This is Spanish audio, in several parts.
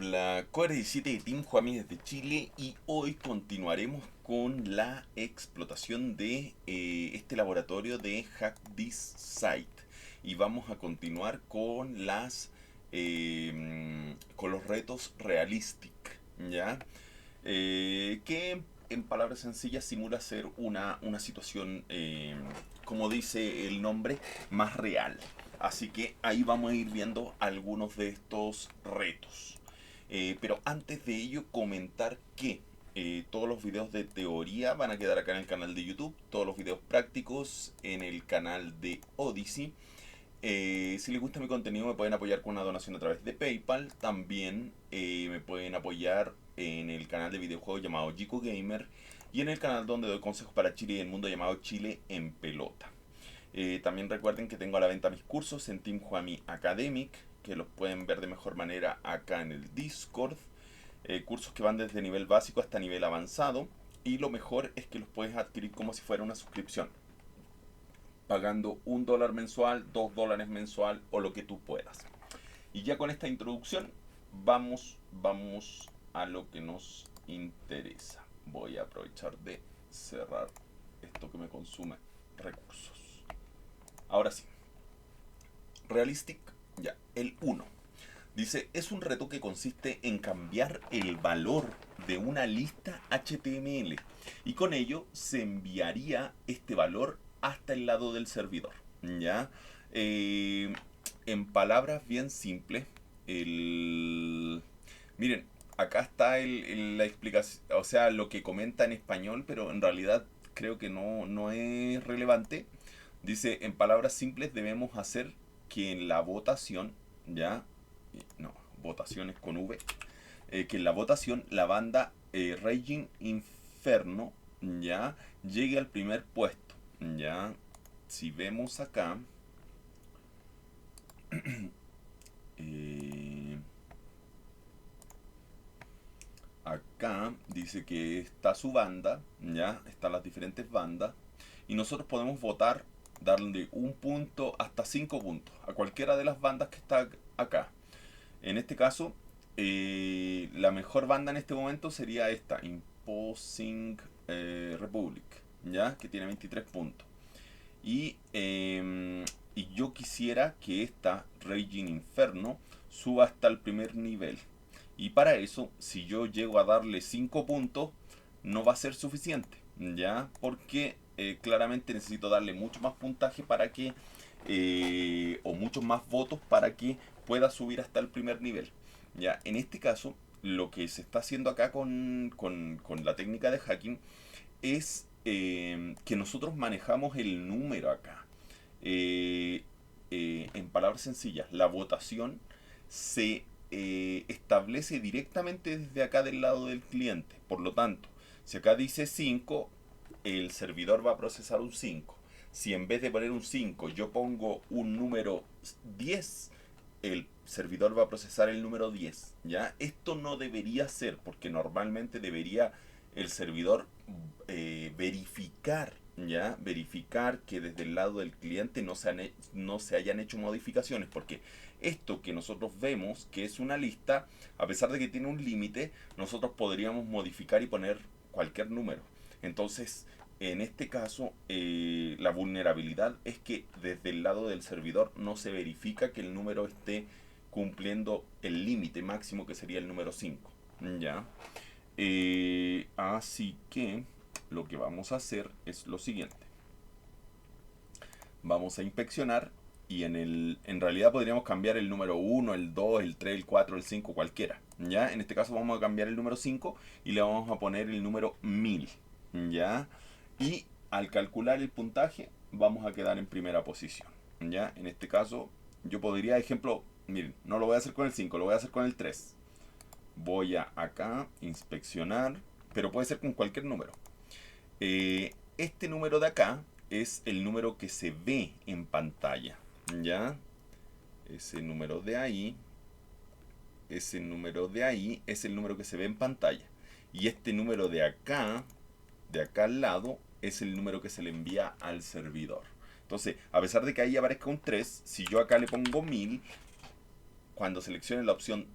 habla Core17 de Team Juami desde Chile y hoy continuaremos con la explotación de este laboratorio de Hack This Site y vamos a continuar con con los retos realistic, ¿ya? Que en palabras sencillas simula ser una situación, como dice el nombre, más real. Así que ahí vamos a ir viendo algunos de estos retos. Pero antes de ello, comentar que todos los videos de teoría van a quedar acá en el canal de YouTube, todos los videos prácticos en el canal de Odyssey. Si les gusta mi contenido me pueden apoyar con una donación a través de PayPal. También me pueden apoyar en el canal de videojuegos llamado Jico Gamer y en el canal donde doy consejos para Chile y el mundo llamado Chile en Pelota. También recuerden que tengo a la venta mis cursos en Team Juami Academic, que los pueden ver de mejor manera acá en el Discord. Cursos que van desde nivel básico hasta nivel avanzado. Y lo mejor es que los puedes adquirir como si fuera una suscripción, pagando $1 mensual, $2 mensual o lo que tú puedas. Y ya con esta introducción vamos a lo que nos interesa. Voy a aprovechar de cerrar esto que me consume recursos. Ahora sí, Realistic, ya, el 1. Dice, es un reto que consiste en cambiar el valor de una lista HTML y con ello se enviaría este valor hasta el lado del servidor. ¿Ya? Eh, en palabras bien simples, miren, acá está la explicación, o sea, lo que comenta en español, pero en realidad creo que no es relevante. Dice, en palabras simples debemos hacer que en la votación, ¿ya? No, votaciones con V, que en la votación la banda Raging Inferno, ¿ya? Llegue al primer puesto, ¿ya? Si vemos acá, eh, acá dice que está su banda, ¿ya? Están las diferentes bandas y nosotros podemos votar, darle un punto hasta 5 puntos a cualquiera de las bandas que está acá. En este caso, la mejor banda en este momento sería esta, Imposing Republic, ¿ya? Que tiene 23 puntos. Y yo quisiera que esta Raging Inferno suba hasta el primer nivel. Y para eso, si yo llego a darle 5 puntos, no va a ser suficiente, ¿ya? Porque claramente necesito darle mucho más puntaje para que, o muchos más votos para que pueda subir hasta el primer nivel. ¿Ya? En este caso, lo que se está haciendo acá con la técnica de hacking es que nosotros manejamos el número acá. Eh, en palabras sencillas, la votación se establece directamente desde acá del lado del cliente. Por lo tanto, si acá dice 5, el servidor va a procesar un 5. Si en vez de poner un 5 yo pongo un número 10, el servidor va a procesar el número 10. ¿Ya? Esto no debería ser, porque normalmente debería el servidor verificar, ¿ya? Verificar que desde el lado del cliente no se hayan hecho modificaciones, porque esto que nosotros vemos, que es una lista, a pesar de que tiene un límite, nosotros podríamos modificar y poner cualquier número. Entonces, en este caso, la vulnerabilidad es que desde el lado del servidor no se verifica que el número esté cumpliendo el límite máximo, que sería el número 5. ¿Ya? Así que lo que vamos a hacer es lo siguiente. Vamos a inspeccionar y en realidad podríamos cambiar el número 1, el 2, el 3, el 4, el 5, cualquiera. ¿Ya? En este caso vamos a cambiar el número 5 y le vamos a poner el número 1000. ¿Ya? Y al calcular el puntaje vamos a quedar en primera posición. ¿Ya? En este caso yo podría, ejemplo, miren, no lo voy a hacer con el 5, lo voy a hacer con el 3. Voy a acá, inspeccionar, pero puede ser con cualquier número. Este número de acá es el número que se ve en pantalla, ¿ya? Ese número de ahí, ese número de ahí es el número que se ve en pantalla. Y este número de acá al lado, es el número que se le envía al servidor. Entonces, a pesar de que ahí aparezca un 3, si yo acá le pongo 1000, cuando seleccione la opción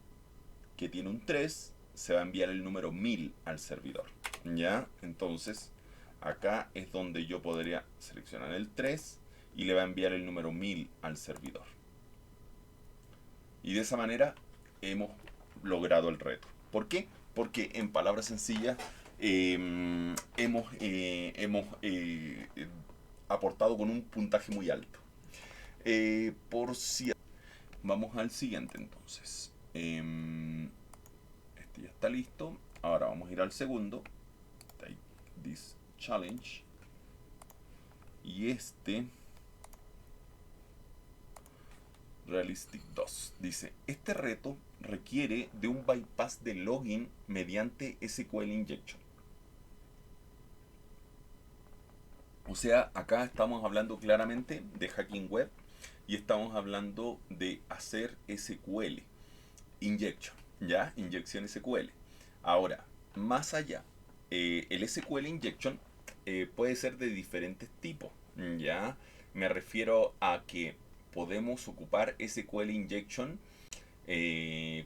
que tiene un 3, se va a enviar el número 1000 al servidor. ¿Ya? Entonces, acá es donde yo podría seleccionar el 3 y le va a enviar el número 1000 al servidor. Y de esa manera hemos logrado el reto. ¿Por qué? Porque en palabras sencillas hemos aportado con un puntaje muy alto. Por si vamos al siguiente entonces. Este ya está listo. Ahora vamos a ir al segundo. Take this challenge. Y este Realistic 2 dice: este reto requiere de un bypass de login mediante SQL Injection. O sea, acá estamos hablando claramente de hacking web y estamos hablando de hacer SQL Injection, ¿ya? Inyección SQL. Ahora, más allá, el SQL Injection puede ser de diferentes tipos, ¿ya? Me refiero a que podemos ocupar SQL Injection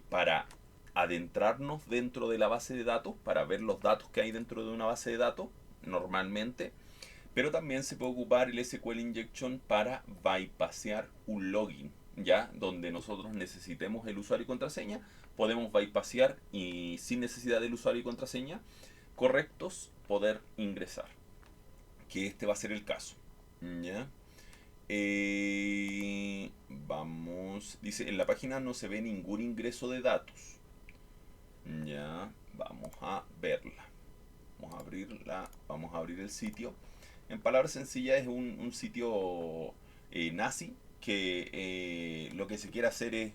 para adentrarnos dentro de la base de datos, para ver los datos que hay dentro de una base de datos, normalmente. Pero también se puede ocupar el SQL Injection para bypassear un login, ¿ya? Donde nosotros necesitemos el usuario y contraseña, podemos bypassear y sin necesidad del usuario y contraseña correctos poder ingresar. Que este va a ser el caso, ¿ya? Vamos, dice, en la página no se ve ningún ingreso de datos. Ya, vamos a verla. Vamos a abrir el sitio. En palabras sencillas es un sitio nazi que lo que se quiere hacer es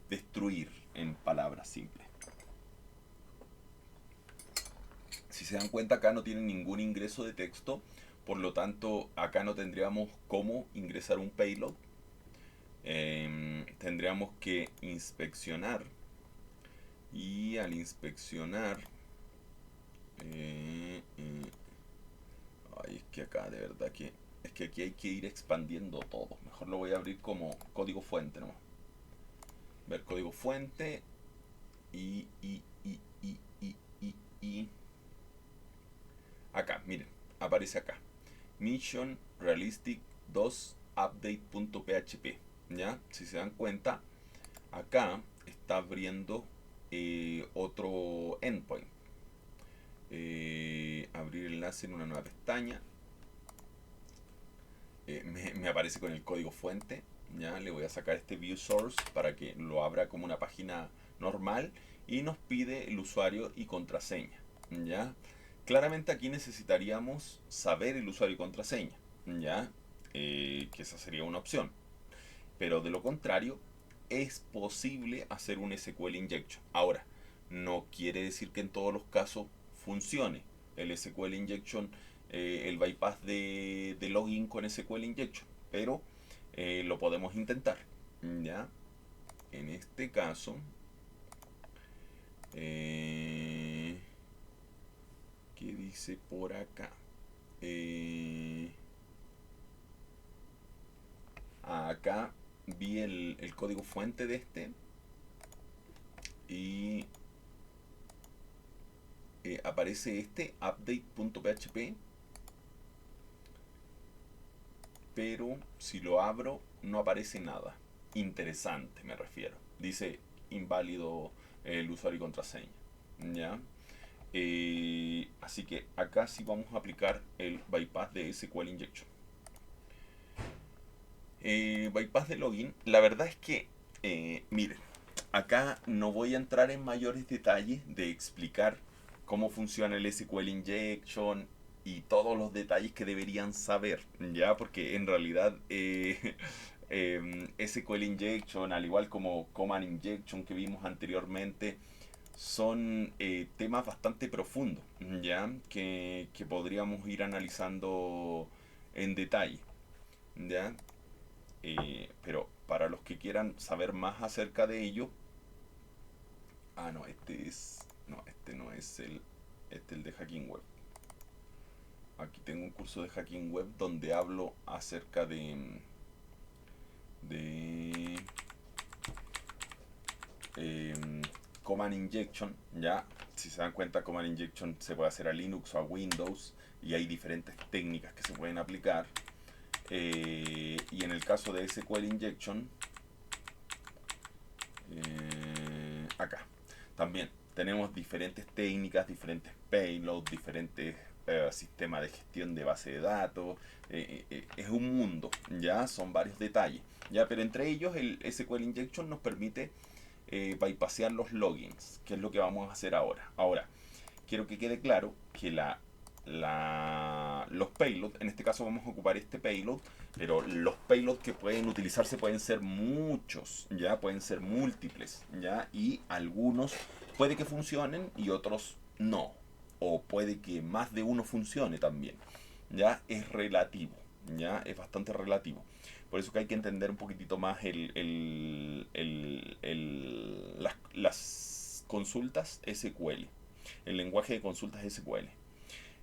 destruir, en palabras simples. Si se dan cuenta, acá no tiene ningún ingreso de texto, por lo tanto acá no tendríamos cómo ingresar un payload. Tendríamos que inspeccionar, y al inspeccionar ay, es que acá de verdad que es que aquí hay que ir expandiendo todo. Mejor lo voy a abrir como código fuente nomás. Ver código fuente y acá, miren, aparece acá. Mission Realistic 2 Update.php. ¿Ya? Si se dan cuenta, acá está abriendo otro endpoint. Abrir enlace en una nueva pestaña. Me aparece con el código fuente. Ya le voy a sacar este view source para que lo abra como una página normal y nos pide el usuario y contraseña. Ya, claramente aquí necesitaríamos saber el usuario y contraseña. Ya, que esa sería una opción. Pero de lo contrario, es posible hacer un SQL Injection. Ahora, no quiere decir que en todos los casos funcione el SQL Injection, el bypass de login con SQL Injection, pero lo podemos intentar. ¿Ya? En este caso, ¿qué dice por acá? Acá vi el código fuente de este y aparece este update.php, pero si lo abro no aparece nada interesante, me refiero. Dice inválido el usuario y contraseña. ¿Ya? Así que acá sí vamos a aplicar el bypass de SQL Injection. Bypass de login, la verdad es que, miren, acá no voy a entrar en mayores detalles de explicar cómo funciona el SQL Injection y todos los detalles que deberían saber, ¿ya? Porque en realidad SQL Injection, al igual como Command Injection que vimos anteriormente, son temas bastante profundos, ¿ya? Que podríamos ir analizando en detalle, ¿ya? Pero para los que quieran saber más acerca de ello, no, este no es el de Hacking Web. Aquí tengo un curso de Hacking Web donde hablo acerca de Command Injection, ya, si se dan cuenta, Command Injection se puede hacer a Linux o a Windows y hay diferentes técnicas que se pueden aplicar. Y en el caso de SQL Injection, acá también tenemos diferentes técnicas, diferentes payloads, diferentes sistemas de gestión de base de datos. Es un mundo, ya son varios detalles, ya, pero entre ellos el SQL Injection nos permite bypassear los logins, que es lo que vamos a hacer ahora. Ahora, quiero que quede claro que los payloads, en este caso vamos a ocupar este payload, pero los payloads que pueden utilizarse pueden ser muchos, ya, pueden ser múltiples, ya, y algunos puede que funcionen y otros no, o puede que más de uno funcione también, ya, es relativo, ya, es bastante relativo. Por eso que hay que entender un poquitito más las consultas SQL, el lenguaje de consultas SQL.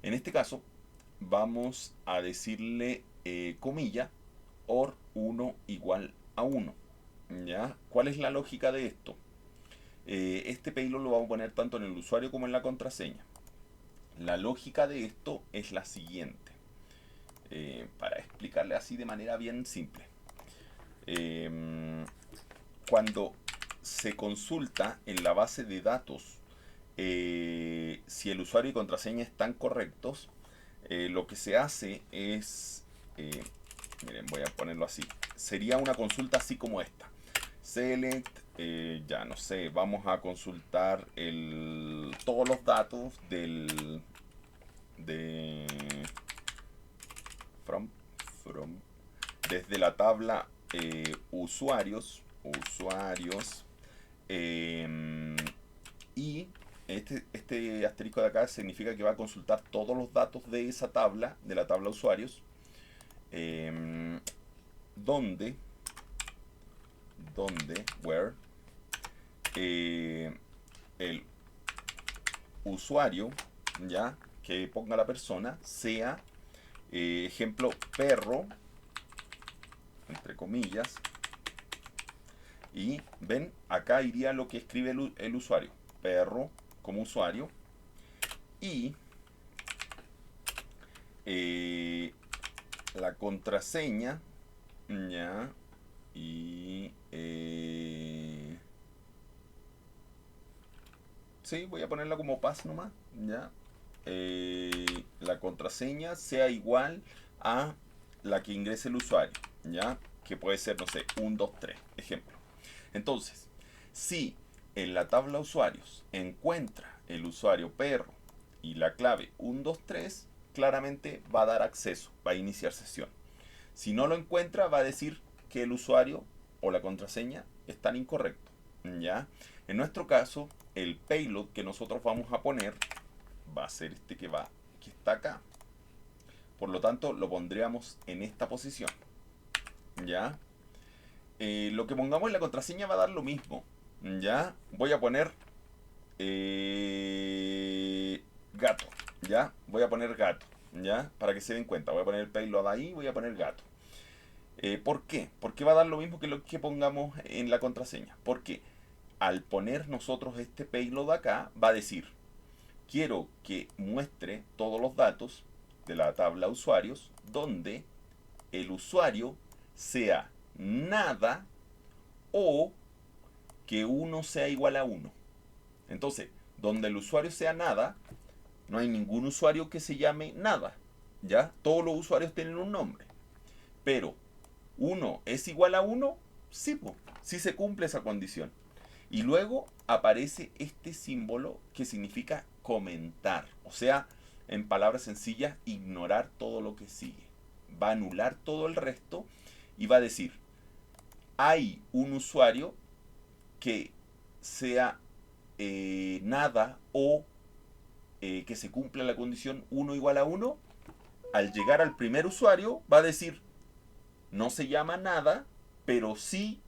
En este caso, vamos a decirle comilla, or 1 igual a 1. ¿Ya? ¿Cuál es la lógica de esto? Este payload lo vamos a poner tanto en el usuario como en la contraseña. La lógica de esto es la siguiente. Para explicarle así de manera bien simple. Cuando se consulta en la base de datos si el usuario y contraseña están correctos, lo que se hace es, miren, voy a ponerlo así, sería una consulta así como esta. Select, ya no sé, vamos a consultar todos los datos desde la tabla usuarios, y este asterisco de acá significa que va a consultar todos los datos de esa tabla, de la tabla usuarios, donde, where, el usuario, ya, que ponga la persona, sea, ejemplo, perro, entre comillas, y ven, acá iría lo que escribe el usuario, perro como usuario, y la contraseña, ya, y sí, voy a ponerla como pass nomás, ya, la contraseña sea igual a la que ingrese el usuario, ya, que puede ser, no sé, 1, 2, 3, ejemplo. Entonces, si en la tabla usuarios encuentra el usuario perro y la clave 1, 2, 3, claramente va a dar acceso, va a iniciar sesión. Si no lo encuentra, va a decir que el usuario o la contraseña están incorrectos, ¿ya? En nuestro caso, el payload que nosotros vamos a poner va a ser este que está acá. Por lo tanto, lo pondríamos en esta posición, ¿ya? Lo que pongamos en la contraseña va a dar lo mismo, ¿ya? Voy a poner gato, ¿ya? Voy a poner gato, ¿ya? Para que se den cuenta, voy a poner el payload ahí, voy a poner gato. ¿Por qué? Porque va a dar lo mismo que lo que pongamos en la contraseña. Porque al poner nosotros este payload acá, va a decir, quiero que muestre todos los datos de la tabla usuarios donde el usuario sea nada o que 1 sea igual a 1. Entonces, donde el usuario sea nada, no hay ningún usuario que se llame nada, ¿ya? Todos los usuarios tienen un nombre. Pero 1 es igual a 1, sí, sí se cumple esa condición. Y luego aparece este símbolo que significa comentar. O sea, en palabras sencillas, ignorar todo lo que sigue. Va a anular todo el resto y va a decir, hay un usuario que sea nada o que se cumpla la condición 1 igual a 1. Al llegar al primer usuario va a decir, no se llama nada, pero sí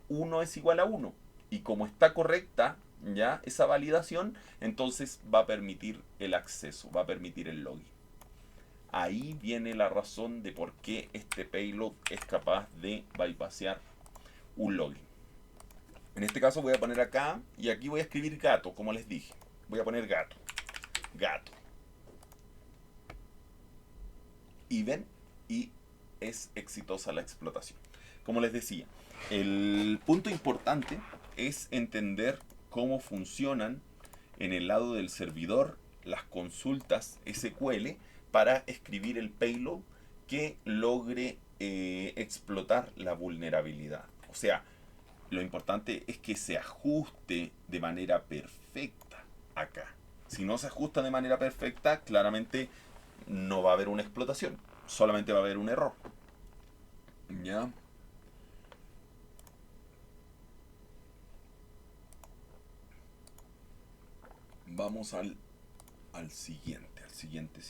1 es igual a 1. Y como está correcta ya esa validación, entonces va a permitir el acceso, va a permitir el login. Ahí viene la razón de por qué este payload es capaz de bypassear un login. En este caso voy a poner acá y aquí voy a escribir gato, como les dije. Voy a poner gato, gato. Y ven, y es exitosa la explotación. Como les decía, el punto importante es entender cómo funcionan en el lado del servidor las consultas SQL para escribir el payload que logre explotar la vulnerabilidad. O sea, lo importante es que se ajuste de manera perfecta acá. Si no se ajusta de manera perfecta, claramente no va a haber una explotación, solamente va a haber un error. ¿Ya? Vamos al siguiente, siguiente.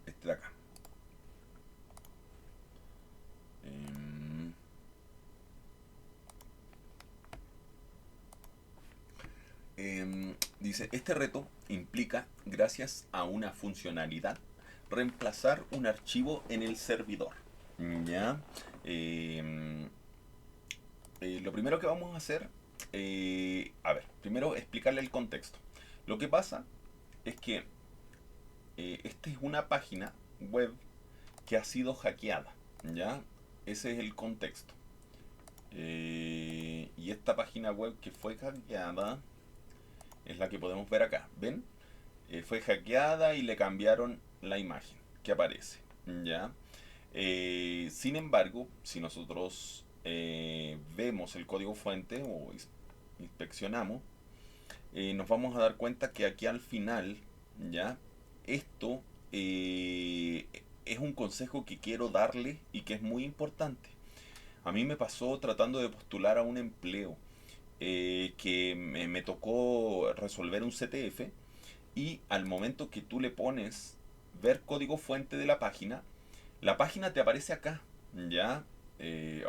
Este de acá. Em, Dice, este reto implica, gracias a una funcionalidad, reemplazar un archivo en el servidor. ¿Ya? Em, lo primero que vamos a hacer, a ver, primero explicarle el contexto. Lo que pasa es que esta es una página web que ha sido hackeada, ¿ya? Ese es el contexto. Y esta página web que fue hackeada es la que podemos ver acá. ¿Ven? Fue hackeada y le cambiaron la imagen que aparece, ¿ya? Sin embargo, si nosotros vemos el código fuente o inspeccionamos, nos vamos a dar cuenta que aquí al final, ¿ya? Esto es un consejo que quiero darle y que es muy importante. A mí me pasó tratando de postular a un empleo que me tocó resolver un CTF y al momento que tú le pones ver código fuente de la página te aparece acá, ¿ya?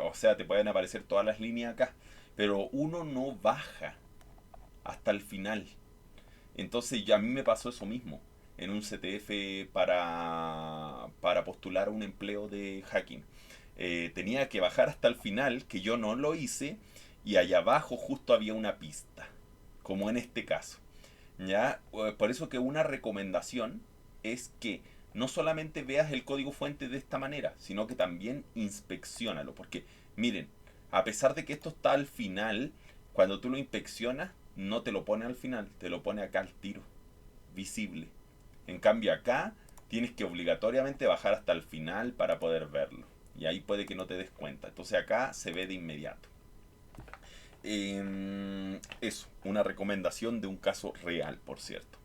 O sea, te pueden aparecer todas las líneas acá, pero uno no baja hasta el final. Entonces ya a mí me pasó eso mismo en un CTF para postular a un empleo de hacking. Tenía que bajar hasta el final, que yo no lo hice, y allá abajo justo había una pista, como en este caso. ¿Ya? Por eso que una recomendación es que no solamente veas el código fuente de esta manera, sino que también inspeccionalo. Porque, miren, a pesar de que esto está al final, cuando tú lo inspeccionas, no te lo pone al final, te lo pone acá al tiro, visible. En cambio acá, tienes que obligatoriamente bajar hasta el final para poder verlo. Y ahí puede que no te des cuenta. Entonces acá se ve de inmediato. Eso, una recomendación de un caso real, por cierto.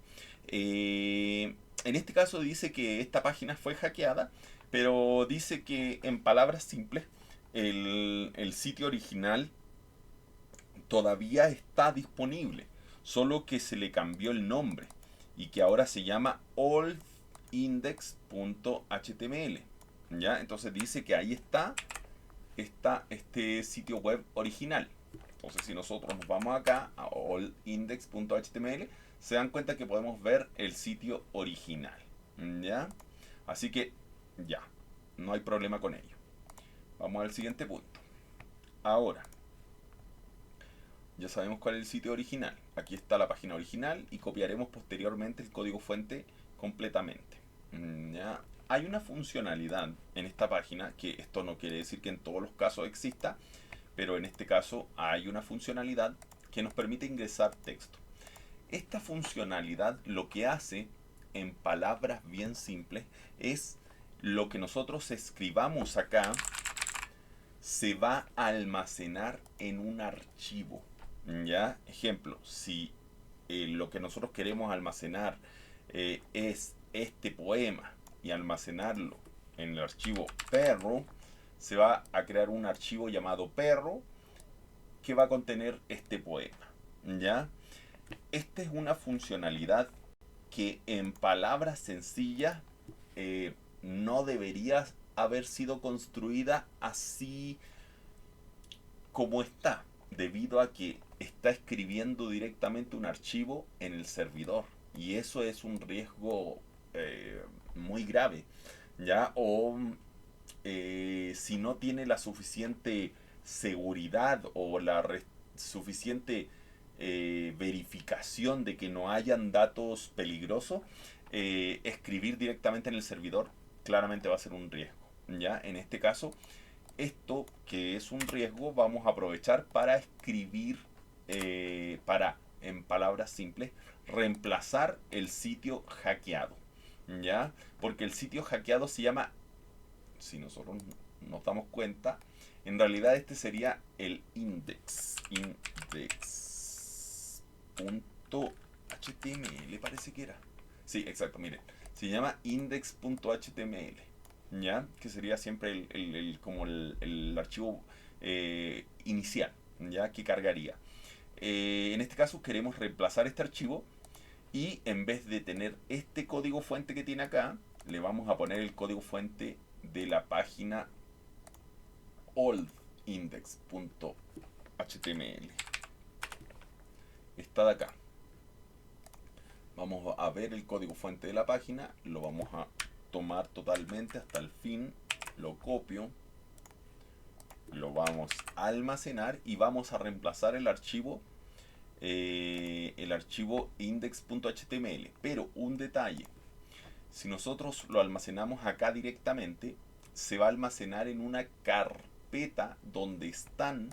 En este caso dice que esta página fue hackeada, pero dice que en palabras simples, el sitio original todavía está disponible, solo que se le cambió el nombre y que ahora se llama oldindex.html. ¿Ya? Entonces dice que ahí está este sitio web original. Entonces si nosotros nos vamos acá a allindex.html, se dan cuenta que podemos ver el sitio original. ¿Ya? Así que ya, no hay problema con ello. Vamos al siguiente punto. Ahora, ya sabemos cuál es el sitio original. Aquí está la página original y copiaremos posteriormente el código fuente completamente. ¿Ya? Hay una funcionalidad en esta página, que esto no quiere decir que en todos los casos exista, pero en este caso hay una funcionalidad que nos permite ingresar texto. Esta funcionalidad lo que hace, en palabras bien simples, es lo que nosotros escribamos acá se va a almacenar en un archivo. ¿Ya? Ejemplo, si lo que nosotros queremos almacenar es este poema y almacenarlo en el archivo perro, se va a crear un archivo llamado perro que va a contener este poema. ¿Ya? Esta es una funcionalidad que en palabras sencillas no debería haber sido construida así como está, debido a que está escribiendo directamente un archivo en el servidor. Y eso es un riesgo muy grave. ¿Ya? O si no tiene la suficiente seguridad o suficiente verificación de que no hayan datos peligrosos, escribir directamente en el servidor claramente va a ser un riesgo. ¿Ya? En este caso, esto que es un riesgo, vamos a aprovechar para escribir, para, en palabras simples, reemplazar el sitio hackeado. ¿Ya? Porque el sitio hackeado se llama, si nosotros nos damos cuenta, en realidad este sería el index.html, parece que era. Sí, exacto, miren. Se llama index.html, ¿ya? Que sería siempre como el archivo inicial, ¿ya? Que cargaría. En este caso queremos reemplazar este archivo y en vez de tener este código fuente que tiene acá, le vamos a poner el código fuente de la página oldindex.html. Está de acá. Vamos a ver el código fuente de la página, lo vamos a tomar totalmente hasta el fin, lo copio, lo vamos a almacenar y vamos a reemplazar el archivo index.html. Pero un detalle, si nosotros lo almacenamos acá directamente, se va a almacenar en una carpeta donde están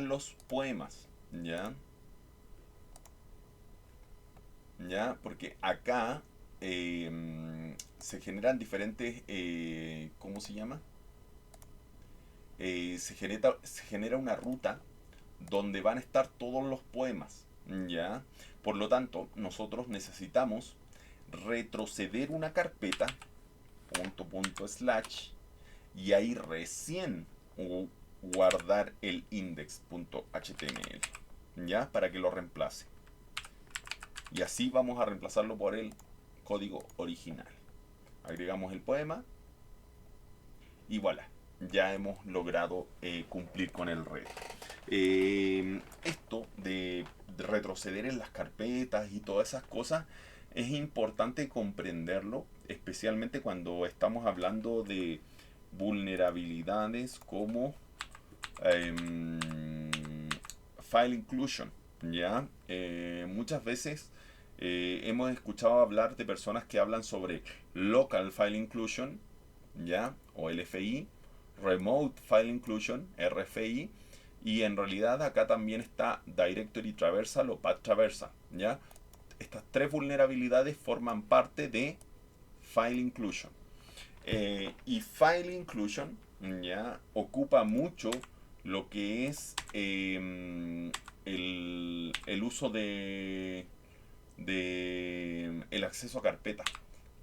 los poemas, ¿ya? ¿Ya? Porque acá se generan diferentes, ¿cómo se llama? Se genera una ruta donde van a estar todos los poemas, ¿ya? Por lo tanto, nosotros necesitamos retroceder una carpeta, // y ahí recién guardar el index.html, ¿ya? Para que lo reemplace. Y así vamos a reemplazarlo por el código original. Agregamos el poema y voilà, ya hemos logrado cumplir con el reto. Esto de retroceder en las carpetas y todas esas cosas es importante comprenderlo, especialmente cuando estamos hablando de vulnerabilidades como file inclusion, ¿ya? Muchas veces hemos escuchado hablar de personas que hablan sobre local file inclusion, ¿ya? O LFI, remote file inclusion, RFI, y en realidad acá también está directory traversal o path traversal, ¿ya? Estas tres vulnerabilidades forman parte de file inclusion. Y file inclusion, ¿ya? Ocupa mucho lo que es el uso de el acceso a carpeta,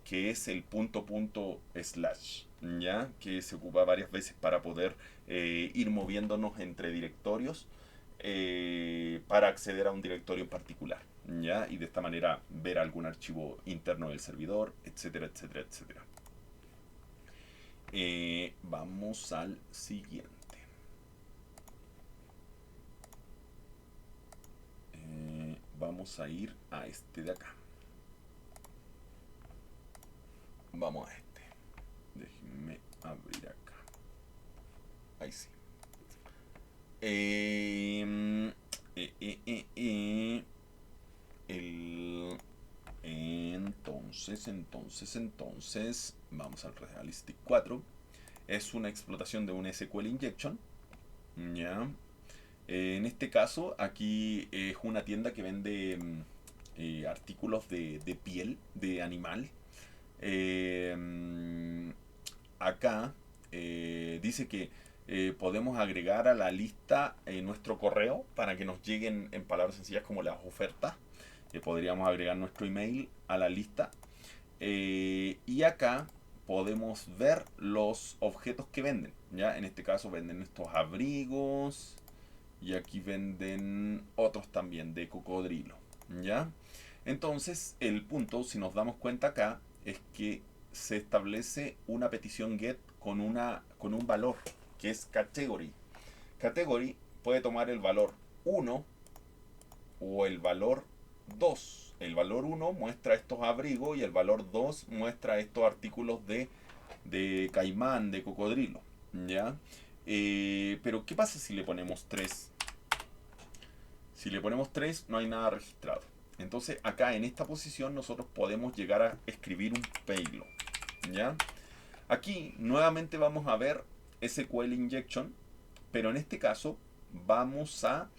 que es el // ¿ya? Que se ocupa varias veces para poder ir moviéndonos entre directorios para acceder a un directorio en particular, ¿ya? Y de esta manera ver algún archivo interno del servidor, etcétera, etcétera, etcétera. Vamos al siguiente. Vamos a ir a este de acá. Vamos a este. Déjenme abrir acá. Ahí sí. Entonces, vamos al Realistic 4. Es una explotación de un SQL injection, ¿ya? En este caso, aquí es una tienda que vende artículos de piel, de animal. Acá dice que podemos agregar a la lista nuestro correo para que nos lleguen en palabras sencillas como las ofertas. Podríamos agregar nuestro email a la lista. Y acá podemos ver los objetos que venden, ¿ya? En este caso venden estos abrigos y aquí venden otros también de cocodrilo, ¿ya? Entonces el punto, si nos damos cuenta acá, es que se establece una petición get con un valor que es category. Category puede tomar el valor 1 o el valor 2. El valor 1 muestra estos abrigos y el valor 2 muestra estos artículos de caimán, de cocodrilo, ¿ya? Pero ¿qué pasa si le ponemos 3? Si le ponemos 3 no hay nada registrado. Entonces acá en esta posición nosotros podemos llegar a escribir un payload. ¿Ya? Aquí nuevamente vamos a ver SQL injection, pero en este caso vamos a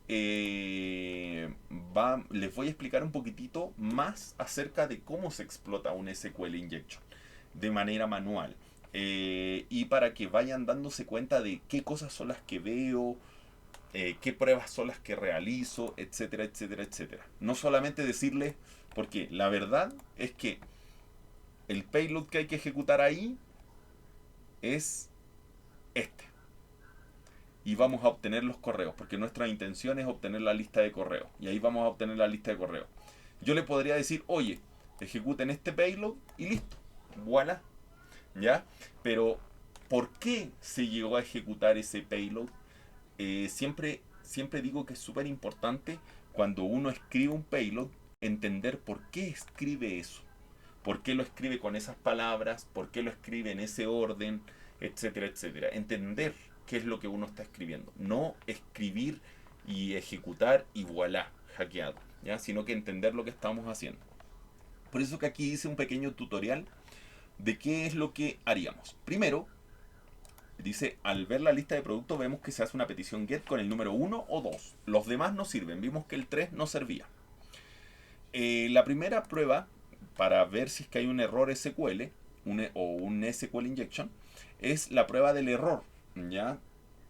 les voy a explicar un poquitito más acerca de cómo se explota un SQL injection de manera manual, y para que vayan dándose cuenta de qué cosas son las que veo, qué pruebas son las que realizo, etcétera, etcétera, etcétera. No solamente decirles, porque la verdad es que el payload que hay que ejecutar ahí es este. Y vamos a obtener los correos, porque nuestra intención es obtener la lista de correos. Y ahí vamos a obtener la lista de correos. Yo le podría decir, oye, ejecuten este payload y listo. Voilà. ¿Ya? Pero, ¿por qué se llegó a ejecutar ese payload? Siempre digo que es súper importante cuando uno escribe un payload, entender por qué escribe eso. ¿Por qué lo escribe con esas palabras? ¿Por qué lo escribe en ese orden? Etcétera, etcétera. Entender qué es lo que uno está escribiendo. No escribir y ejecutar y voilà, hackeado. ¿Ya? Sino que entender lo que estamos haciendo. Por eso que aquí hice un pequeño tutorial de qué es lo que haríamos. Primero, dice, al ver la lista de productos vemos que se hace una petición GET con el número 1 o 2. Los demás no sirven. Vimos que el 3 no servía. La primera prueba para ver si es que hay un error SQL o un SQL injection es la prueba del error, ¿ya?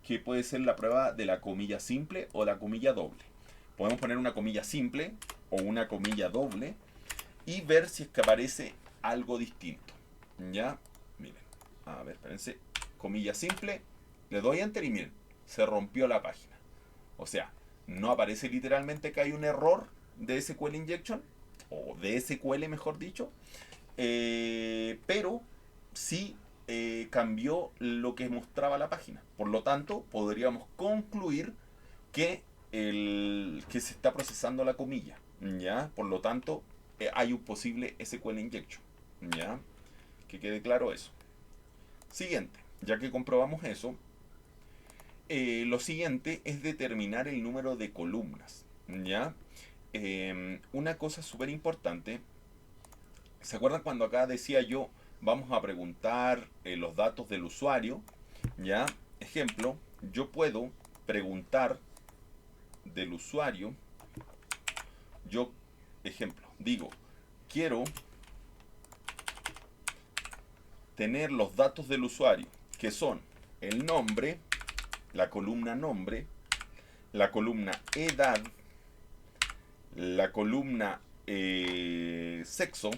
Que puede ser la prueba de la comilla simple o la comilla doble. Podemos poner una comilla simple o una comilla doble y ver si es que aparece algo distinto, ¿ya? Miren, a ver, espérense, comilla simple, le doy enter y miren, se rompió la página. O sea, no aparece literalmente que hay un error de SQL injection, o de SQL mejor dicho, pero sí cambió lo que mostraba la página. Por lo tanto, podríamos concluir que, que se está procesando la comilla, ¿ya? Por lo tanto, hay un posible SQL injection, ¿ya? Que quede claro eso. Siguiente, ya que comprobamos eso, lo siguiente es determinar el número de columnas, ¿ya? Una cosa súper importante, ¿se acuerdan cuando acá decía yo, vamos a preguntar los datos del usuario? ¿Ya? Ejemplo, yo puedo preguntar del usuario, yo, ejemplo, digo, quiero tener los datos del usuario, que son el nombre, la columna nombre, la columna edad, la columna sexo,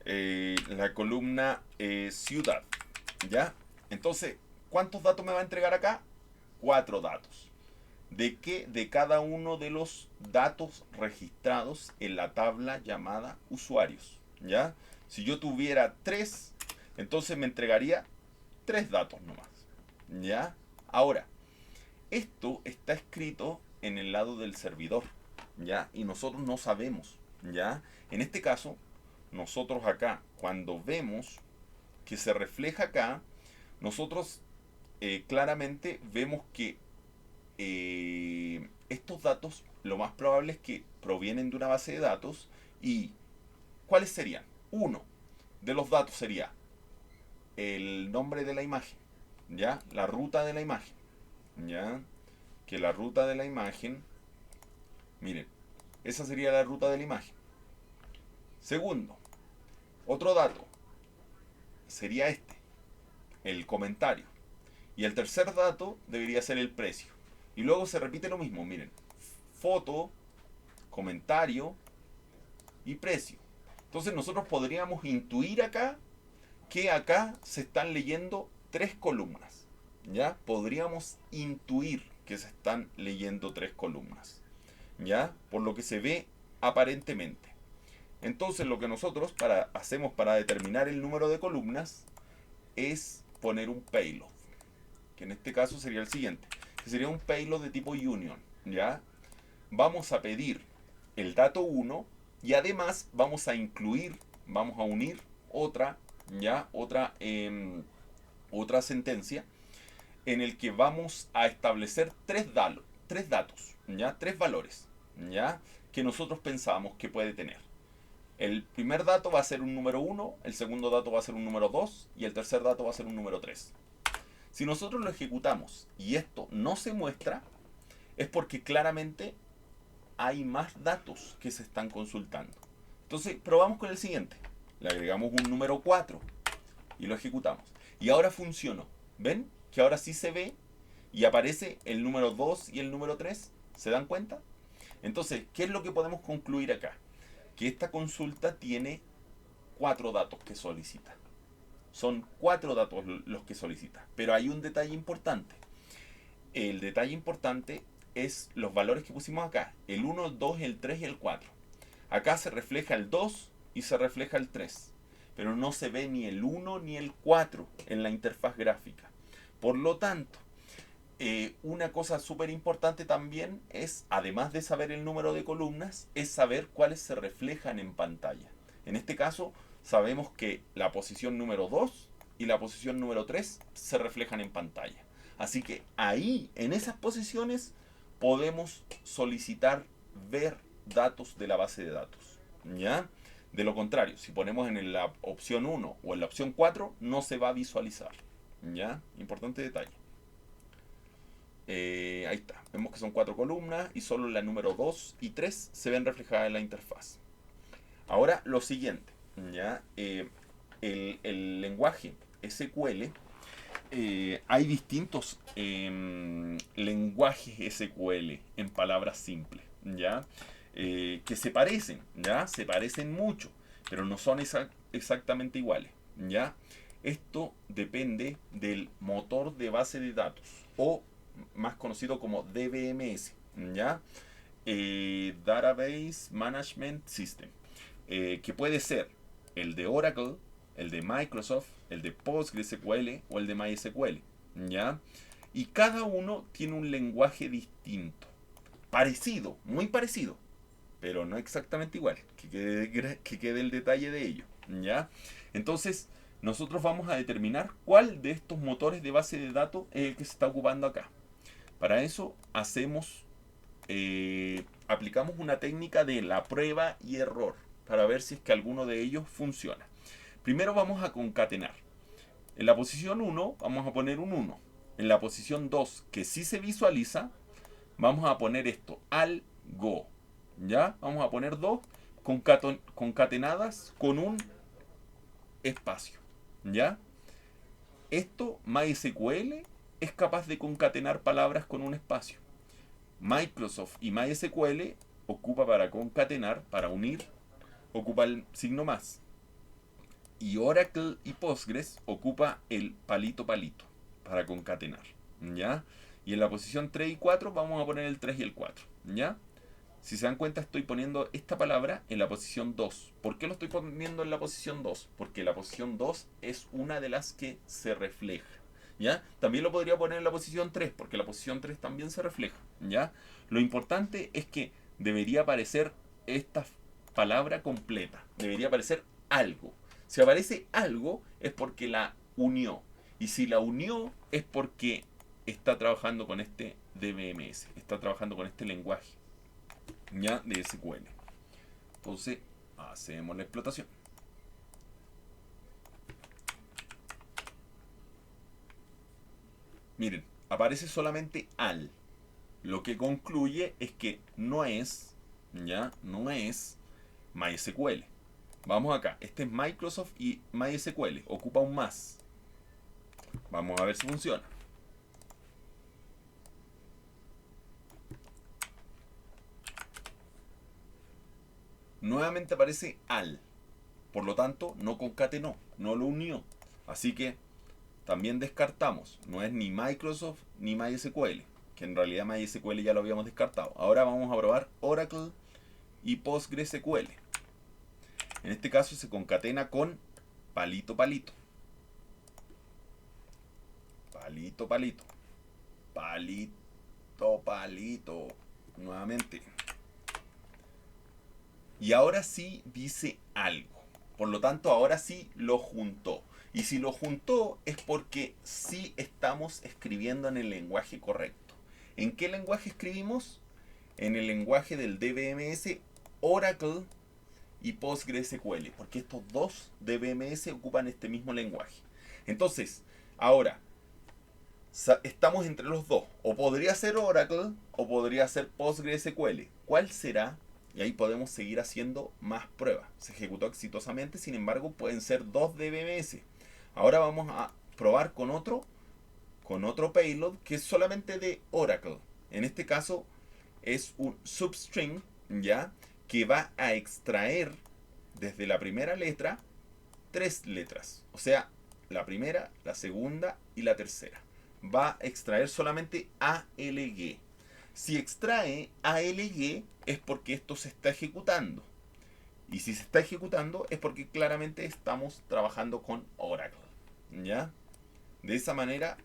la columna ciudad, ¿ya? Entonces, ¿cuántos datos me va a entregar acá? 4 datos. ¿De qué? De cada uno de los datos registrados en la tabla llamada usuarios, ¿ya? Si yo tuviera 3, entonces me entregaría 3 datos nomás, ¿ya? Ahora, esto está escrito en el lado del servidor, ¿ya? Y nosotros no sabemos, ¿ya? En este caso, nosotros acá, cuando vemos que se refleja acá, nosotros claramente vemos que estos datos lo más probable es que provienen de una base de datos. ¿Y cuáles serían? Uno de los datos sería el nombre de la imagen, ¿ya? La ruta de la imagen, ¿ya? Que la ruta de la imagen, miren, esa sería la ruta de la imagen. Segundo, otro dato sería este, el comentario. Y el tercer dato debería ser el precio. Y luego se repite lo mismo, miren, foto, comentario y precio. Entonces nosotros podríamos intuir acá que acá se están leyendo 3 columnas, ¿ya? Podríamos intuir que se están leyendo 3 columnas, ¿ya? Por lo que se ve aparentemente. Entonces lo que nosotros hacemos para determinar el número de columnas es poner un payload, que en este caso sería el siguiente, que sería un payload de tipo union, ¿ya? Vamos a pedir el dato 1 y además vamos a incluir, vamos a unir otra, ¿ya? Otra sentencia en el que vamos a establecer tres datos, ¿ya? Tres valores, ¿ya? Que nosotros pensamos que puede tener. El primer dato va a ser un número 1, el segundo dato va a ser un número 2 y el tercer dato va a ser un número 3. Si nosotros lo ejecutamos y esto no se muestra, es porque claramente hay más datos que se están consultando. Entonces, probamos con el siguiente. Le agregamos un número 4 y lo ejecutamos. Y ahora funcionó. ¿Ven? Que ahora sí se ve y aparece el número 2 y el número 3. ¿Se dan cuenta? Entonces, ¿qué es lo que podemos concluir acá? Que esta consulta tiene 4 datos que solicita. Son 4 datos los que solicita. Pero hay un detalle importante. El detalle importante es los valores que pusimos acá. El 1, el 2, el 3 y el 4. Acá se refleja el 2 y se refleja el 3. Pero no se ve ni el 1 ni el 4 en la interfaz gráfica. Por lo tanto, una cosa súper importante también es, además de saber el número de columnas, es saber cuáles se reflejan en pantalla. En este caso, sabemos que la posición número 2 y la posición número 3 se reflejan en pantalla. Así que ahí, en esas posiciones, podemos solicitar ver datos de la base de datos. ¿Ya? De lo contrario, si ponemos en la opción 1 o en la opción 4, no se va a visualizar. ¿Ya? Importante detalle. Ahí está. Vemos que son 4 columnas y solo la número 2 y 3 se ven reflejadas en la interfaz. Ahora lo siguiente. ¿Ya? El lenguaje SQL, hay distintos lenguajes SQL en palabras simples, ¿ya? Que se parecen, ¿ya? Se parecen mucho, pero no son exactamente iguales, ¿ya? Esto depende del motor de base de datos, o más conocido como DBMS, ¿ya? Database Management System, que puede ser el de Oracle, el de Microsoft, el de PostgreSQL o el de MySQL, ¿ya? Y cada uno tiene un lenguaje distinto, parecido, muy parecido, pero no exactamente igual, que quede el detalle de ello, ¿ya? Entonces, nosotros vamos a determinar cuál de estos motores de base de datos es el que se está ocupando acá. Para eso aplicamos una técnica de la prueba y error, para ver si es que alguno de ellos funciona. Primero vamos a concatenar. En la posición 1 vamos a poner un 1. En la posición 2, que sí se visualiza, vamos a poner esto, algo. ¿Ya? Vamos a poner 2 concatenadas con un espacio. ¿Ya? Esto, MySQL, es capaz de concatenar palabras con un espacio. Microsoft y MySQL ocupa para concatenar, para unir, ocupa el signo más. Y Oracle y Postgres ocupa el palito palito para concatenar, ¿ya? Y en la posición 3 y 4 vamos a poner el 3 y el 4, ¿ya? Si se dan cuenta, estoy poniendo esta palabra en la posición 2. ¿Por qué lo estoy poniendo en la posición 2? Porque la posición 2 es una de las que se refleja, ¿ya? También lo podría poner en la posición 3, porque la posición 3 también se refleja, ¿ya? Lo importante es que debería aparecer esta palabra completa, debería aparecer algo. Si aparece algo es porque la unió. Y si la unió es porque está trabajando con este DBMS, está trabajando con este lenguaje, ¿ya? De SQL. Entonces, hacemos la explotación. Miren, aparece solamente al. Lo que concluye es que no es, ¿ya? No es MySQL. Vamos acá. Este es Microsoft y MySQL. Ocupa un más. Vamos a ver si funciona. Nuevamente aparece al. Por lo tanto, no concatenó, no lo unió. Así que también descartamos. No es ni Microsoft ni MySQL. Que en realidad MySQL ya lo habíamos descartado. Ahora vamos a probar Oracle y PostgreSQL. En este caso se concatena con palito palito. Palito palito. Palito palito. Nuevamente. Y ahora sí dice algo. Por lo tanto, ahora sí lo juntó. Y si lo juntó es porque sí estamos escribiendo en el lenguaje correcto. ¿En qué lenguaje escribimos? En el lenguaje del DBMS, Oracle y PostgreSQL, porque estos dos DBMS ocupan este mismo lenguaje. Entonces, ahora, estamos entre los dos. O podría ser Oracle o podría ser PostgreSQL. ¿Cuál será? Y ahí podemos seguir haciendo más pruebas. Se ejecutó exitosamente, sin embargo, pueden ser dos DBMS. Ahora vamos a probar con otro payload que es solamente de Oracle. En este caso es un substring, ¿ya? Que va a extraer desde la primera letra 3 letras. O sea, la primera, la segunda y la tercera. Va a extraer solamente ALG. Si extrae ALG es porque esto se está ejecutando. Y si se está ejecutando es porque claramente estamos trabajando con Oracle. ¿Ya? De esa manera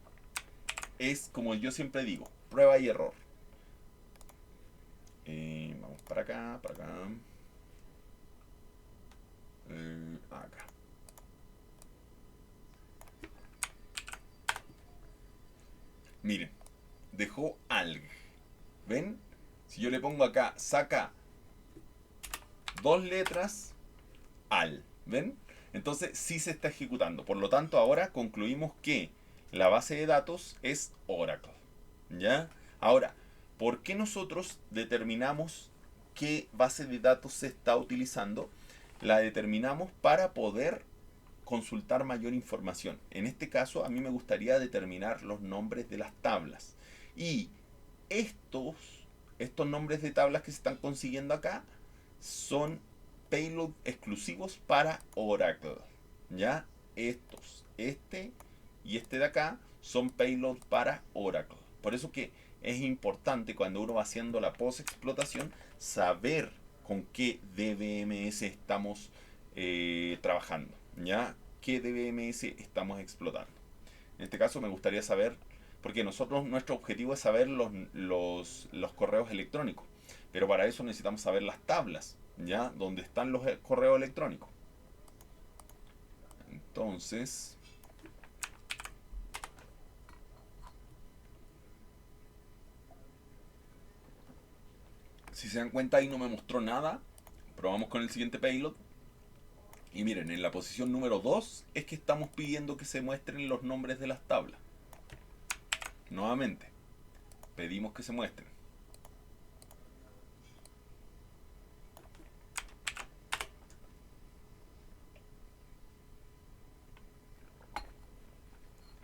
es como yo siempre digo, prueba y error. Vamos para acá, para acá. Acá. Miren, dejó alg. ¿Ven? Si yo le pongo acá, saca 2 letras, al. ¿Ven? Entonces sí se está ejecutando. Por lo tanto, ahora concluimos que la base de datos es Oracle. ¿Ya? Ahora, ¿por qué nosotros determinamos qué base de datos se está utilizando? La determinamos para poder consultar mayor información. En este caso, a mí me gustaría determinar los nombres de las tablas. Y estos, estos nombres de tablas que se están consiguiendo acá son payload exclusivos para Oracle. ¿Ya? Estos, este y este de acá son payload para Oracle. Por eso que es importante cuando uno va haciendo la post-explotación saber con qué DBMS estamos trabajando. ¿Ya? ¿Qué DBMS estamos explotando? En este caso me gustaría saber, porque nosotros nuestro objetivo es saber los correos electrónicos, pero para eso necesitamos saber las tablas, ¿ya? Donde están los correos electrónicos. Entonces, si se dan cuenta ahí no me mostró nada. Probamos con el siguiente payload. Y miren, en la posición número 2 es que estamos pidiendo que se muestren los nombres de las tablas. Nuevamente, pedimos que se muestren.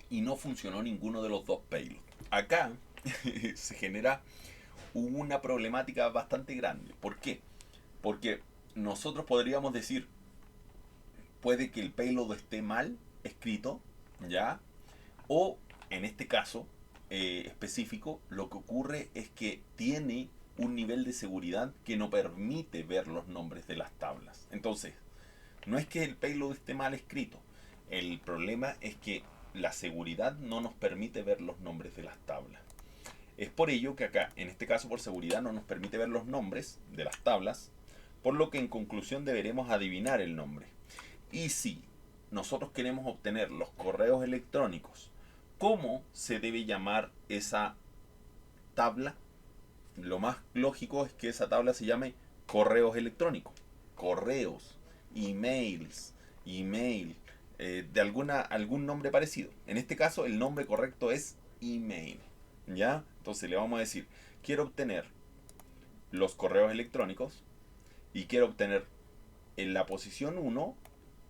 Y no funcionó ninguno de los dos payloads. Acá se genera una problemática bastante grande. ¿Por qué? Porque nosotros podríamos decir, puede que el payload esté mal escrito, ¿ya? O en este caso específico, lo que ocurre es que tiene un nivel de seguridad que no permite ver los nombres de las tablas. Entonces, no es que el payload esté mal escrito, el problema es que la seguridad no nos permite ver los nombres de las tablas. Es por ello que acá, en este caso por seguridad, no nos permite ver los nombres de las tablas, por lo que en conclusión deberemos adivinar el nombre. Y si nosotros queremos obtener los correos electrónicos, ¿cómo se debe llamar esa tabla? Lo más lógico es que esa tabla se llame correos electrónicos. Correos, emails, email, de algún nombre parecido. En este caso el nombre correcto es email. ¿Ya? Entonces le vamos a decir, quiero obtener los correos electrónicos y quiero obtener en la posición 1,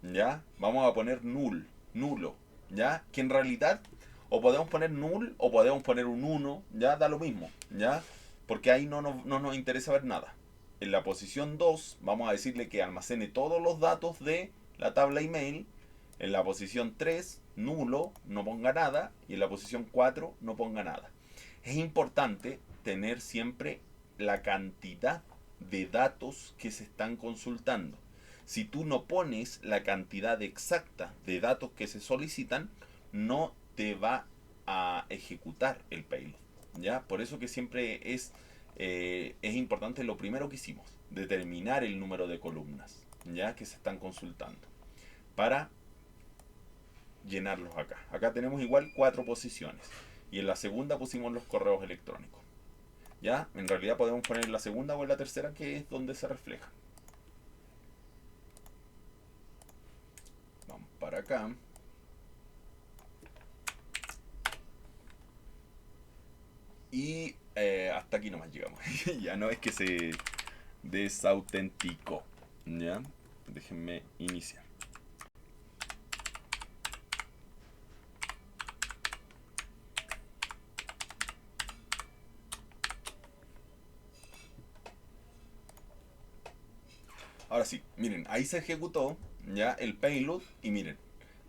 ¿ya? Vamos a poner nulo, ¿ya? Que en realidad o podemos poner null o podemos poner un 1, ¿ya? Da lo mismo, ¿ya? Porque ahí no nos interesa ver nada. En la posición 2 vamos a decirle que almacene todos los datos de la tabla email. En la posición 3, nulo, no ponga nada. Y en la posición 4, no ponga nada. Es importante tener siempre la cantidad de datos que se están consultando. Si tú no pones la cantidad exacta de datos que se solicitan, no te va a ejecutar el payload. ¿Ya? Por eso que siempre es importante lo primero que hicimos, determinar el número de columnas, ¿ya? Que se están consultando. Para llenarlos acá. Acá tenemos igual 4 posiciones. Y en la segunda pusimos los correos electrónicos. ¿Ya? En realidad podemos poner en la segunda o en la tercera, que es donde se refleja. Vamos para acá. Y hasta aquí nomás llegamos. Ya no es que se desautenticó. ¿Ya? Déjenme iniciar. Ahora sí, miren, ahí se ejecutó ya el payload y miren,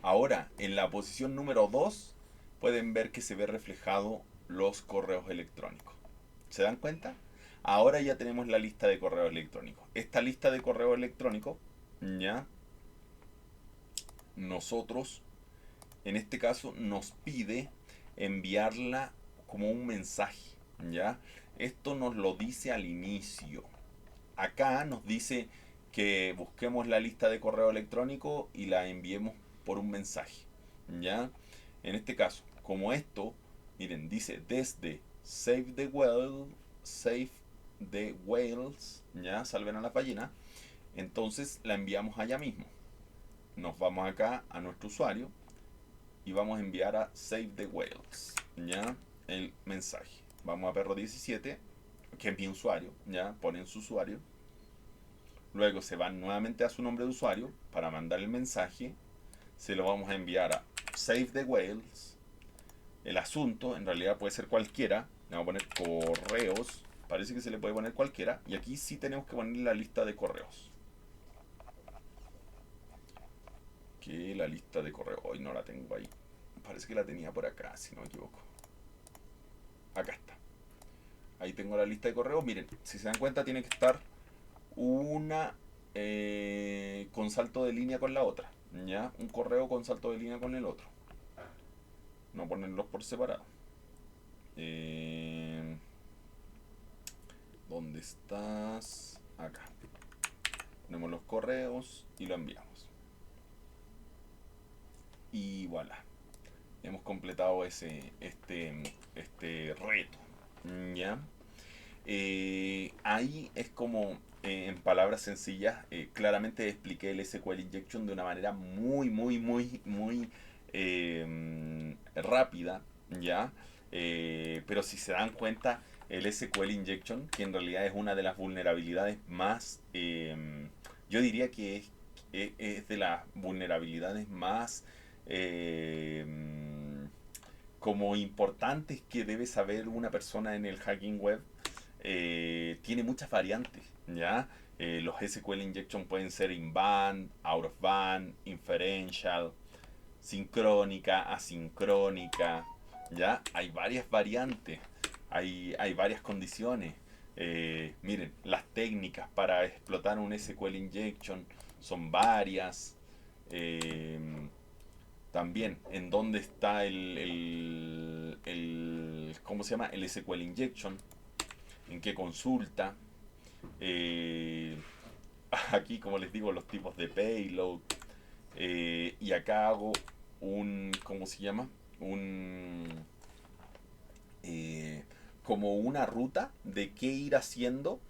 ahora en la posición número 2 pueden ver que se ve reflejado los correos electrónicos. ¿Se dan cuenta? Ahora ya tenemos la lista de correos electrónicos. Esta lista de correos electrónicos, ya, nosotros, en este caso, nos pide enviarla como un mensaje, ya. Esto nos lo dice al inicio. Acá nos dice que busquemos la lista de correo electrónico y la enviemos por un mensaje, ¿ya? En este caso, como esto, miren, dice desde save the whales, ¿ya? Salven a la ballena. Entonces la enviamos allá mismo. Nos vamos acá a nuestro usuario y vamos a enviar a save the whales, ¿ya? El mensaje. Vamos a perro 17, que es mi usuario, ¿ya? Ponen su usuario. Luego se van nuevamente a su nombre de usuario para mandar el mensaje. Se lo vamos a enviar a Save the Whales. El asunto en realidad puede ser cualquiera. Le vamos a poner correos. Parece que se le puede poner cualquiera. Y aquí sí tenemos que poner la lista de correos. Que la lista de correos. Hoy no la tengo ahí. Parece que la tenía por acá, si no me equivoco. Acá está. Ahí tengo la lista de correos. Miren, si se dan cuenta tiene que estar una con salto de línea con la otra, ¿ya? Un correo con salto de línea con el otro. No ponerlos por separado. ¿Dónde estás? Acá. Ponemos los correos y lo enviamos. Y voilà. Hemos completado este reto, ¿ya? Ahí es como, en palabras sencillas, claramente expliqué el SQL Injection de una manera muy rápida, ¿ya? Pero si se dan cuenta, el SQL Injection, que en realidad es una de las vulnerabilidades más, yo diría que es de las vulnerabilidades más eh, como importantes que debe saber una persona en el hacking web. Tiene muchas variantes, ¿ya? Los SQL injection pueden ser in-band, out of band, inferential, sincrónica, asincrónica, ¿ya? Hay varias variantes, hay varias condiciones. Miren, las técnicas para explotar un SQL injection son varias. Eh, También en dónde está ¿cómo se llama? El SQL injection, en qué consulta. Eh, Aquí, como les digo, los tipos de payload. Y acá hago ¿cómo se llama? Un, eh, Como una ruta de qué ir haciendo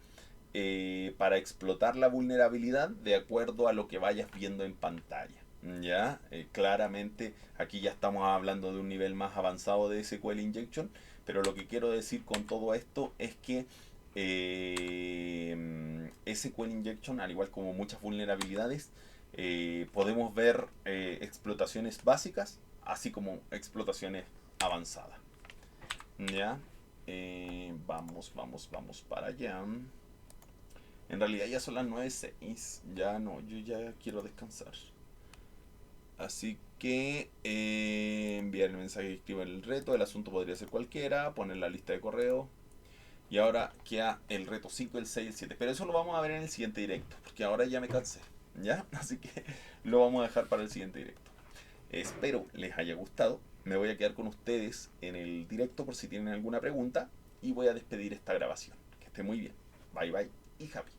para explotar la vulnerabilidad de acuerdo a lo que vayas viendo en pantalla. Ya, claramente aquí ya estamos hablando de un nivel más avanzado de SQL Injection, pero lo que quiero decir con todo esto es que SQL Injection, al igual como muchas vulnerabilidades, podemos ver explotaciones básicas, así como explotaciones avanzadas. Ya, vamos para allá. En realidad ya son las 9:06. Ya no, yo ya quiero descansar. Así que enviar el mensaje que escriba el reto. El asunto podría ser cualquiera. Poner la lista de correos. Y ahora queda el reto 5, el 6 y el 7. Pero eso lo vamos a ver en el siguiente directo. Porque ahora ya me cansé. ¿Ya? Así que lo vamos a dejar para el siguiente directo. Espero les haya gustado. Me voy a quedar con ustedes en el directo por si tienen alguna pregunta. Y voy a despedir esta grabación. Que esté muy bien. Bye bye y happy.